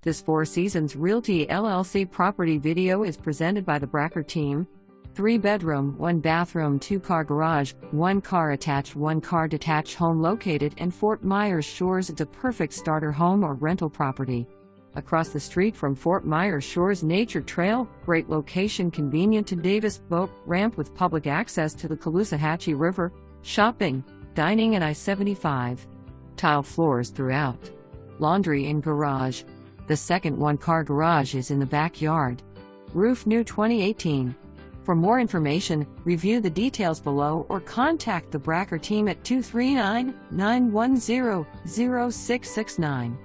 This Seasons Realty LLC property video is presented by the Bracher Team. 3-bedroom, 1-bathroom, 2-car garage, 1 car attached, 1 car detached home located in Fort Myers Shores. It's a perfect starter home or rental property. Across the street from Fort Myers Shores Nature Trail, great location, convenient to Davis Boat Ramp with public access to the Caloosahatchee River, shopping, dining and I-75. Tile floors throughout. Laundry in garage. The second 1-car garage is in the backyard. Roof new 2018. For more information, review the details below or contact the Bracher Team at 239-910-0669.